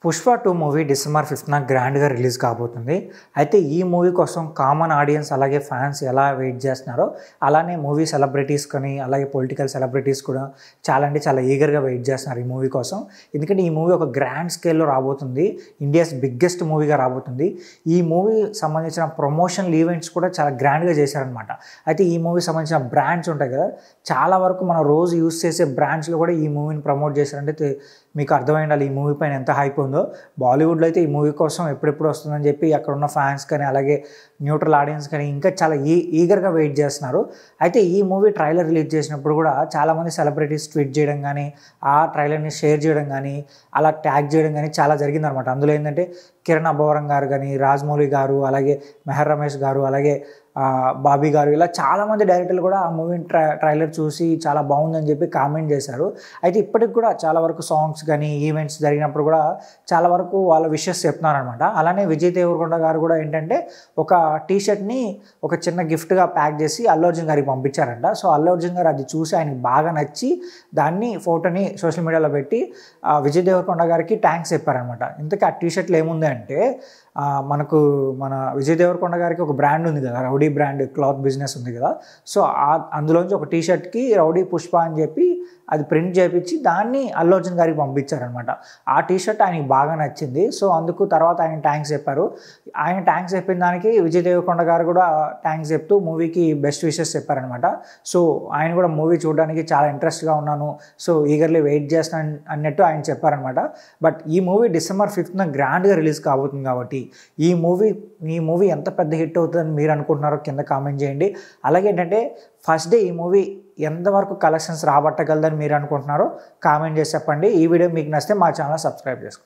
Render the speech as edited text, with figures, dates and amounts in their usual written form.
Pushpa 2 movie December 5న గ్రాండ్గా release కాబోతుంది. అయితే ఈ మూవీ కోసం కామన్ ఆడియన్స్ అలాగే ఫ్యాన్స్ ఎలా వెయిట్ చేస్తున్నారో అలానే మూవీ సెలబ్రిటీస్ కానీ అలాగే పొలిటికల్ సెలబ్రిటీస్ కూడా చాలా ఈగర్గా వెయిట్ చేస్తున్నారు ఈ మూవీ కోసం. ఎందుకంటే ఈ మూవీ ఒక గ్రాండ్ స్కేల్లో రాబోతుంది, ఇండియాస్ బిగ్గెస్ట్ మూవీగా రాబోతుంది. ఈ మూవీ సంబంధించిన ప్రమోషనల్ ఈవెంట్స్ కూడా చాలా గ్రాండ్గా చేశారనమాట. అయితే ఈ మూవీ సంబంధించిన బ్రాండ్స్ ఉంటాయి కదా, చాలా వరకు మనం రోజు యూస్ చేసే బ్రాండ్స్లో కూడా ఈ మూవీని ప్రమోట్ చేశారంటే మీకు అర్థమై ఉండాలి ఈ మూవీ పైన ఎంత హైప్ ఉందో. బాలీవుడ్లో అయితే ఈ మూవీ కోసం ఎప్పుడెప్పుడు వస్తుందని చెప్పి అక్కడ ఉన్న ఫ్యాన్స్ కానీ అలాగే న్యూట్రల్ ఆడియన్స్ కానీ ఇంకా చాలా ఈగర్గా వెయిట్ చేస్తున్నారు. అయితే ఈ మూవీ ట్రైలర్ రిలీజ్ చేసినప్పుడు కూడా చాలామంది సెలబ్రిటీస్ ట్వీట్ చేయడం కానీ ఆ ట్రైలర్ని షేర్ చేయడం కానీ అలా ట్యాగ్ చేయడం కానీ చాలా జరిగిందనమాట. అందులో ఏంటంటే కిరణ్ అబ్బవరం గారు కానీ, రాజమౌళి గారు, అలాగే మెహర్ రమేష్ గారు, అలాగే బాబీ గారు, ఇలా చాలామంది డైరెక్టర్లు కూడా ఆ మూవీ ట్రైలర్ చూసి చాలా బాగుందని చెప్పి కామెంట్ చేశారు. అయితే ఇప్పటికి కూడా చాలా వరకు సాంగ్స్ కానీ ఈవెంట్స్ జరిగినప్పుడు కూడా చాలా వరకు వాళ్ళ విషెస్ చెప్తున్నారనమాట. అలానే విజయ్ దేవరకొండ గారు కూడా ఏంటంటే ఒక టీషర్ట్ని ఒక చిన్న గిఫ్ట్గా ప్యాక్ చేసి అల్లు అర్జున్ గారికి పంపించారంట. సో అల్లు అర్జున్ గారు అది చూసి ఆయనకి బాగా నచ్చి దాన్ని ఫోటోని సోషల్ మీడియాలో పెట్టి విజయ్ దేవరకొండ గారికి థ్యాంక్స్ చెప్పారనమాట. ఇంతకీ ఆ టీషర్ట్లో ఏముంది అంటే మన విజయ్ దేవరకొండ గారికి ఒక బ్రాండ్ ఉంది కదా, రౌడీ బ్రాండ్ క్లాత్ బిజినెస్ ఉంది కదా. సో అందులోంచి ఒక టీషర్ట్కి రౌడీ పుష్ప అని చెప్పి అది ప్రింట్ చేయించి దాన్ని అల్లు అర్జున్ గారికి పంపించారనమాట. ఆ టీషర్ట్ ఆయనకి బాగా నచ్చింది. సో అందుకు తర్వాత ఆయన థ్యాంక్స్ చెప్పారు. ఆయన థ్యాంక్స్ చెప్పిన దానికి విజయ్ దేవరకొండ గారు కూడా థ్యాంక్స్ చెప్తూ మూవీకి బెస్ట్ విషెస్ చెప్పారనమాట. సో ఆయన కూడా మూవీ చూడడానికి చాలా ఇంట్రెస్ట్గా ఉన్నాను, సో ఈగర్లీ వెయిట్ చేస్తాను అన్నట్టు ఆయన చెప్పారనమాట. బట్ ఈ మూవీ డిసెంబర్ 5న గ్రాండ్గా రిలీజ్ కాబోతుంది కాబట్టి ఈ మూవీ ఎంత పెద్ద హిట్ అవుతుందని మీరు అనుకుంటున్నారో కింద కామెంట్ చేయండి. అలాగే ఏంటంటే ఫస్ట్ డే ఈ మూవీ ఎంతవరకు కలెక్షన్స్ రాబట్టగలదని మీరు అనుకుంటున్నారో కామెంట్ చేసి చెప్పండి. ఈ వీడియో మీకు నచ్చితే మా ఛానల్ సబ్స్క్రైబ్ చేసుకోండి.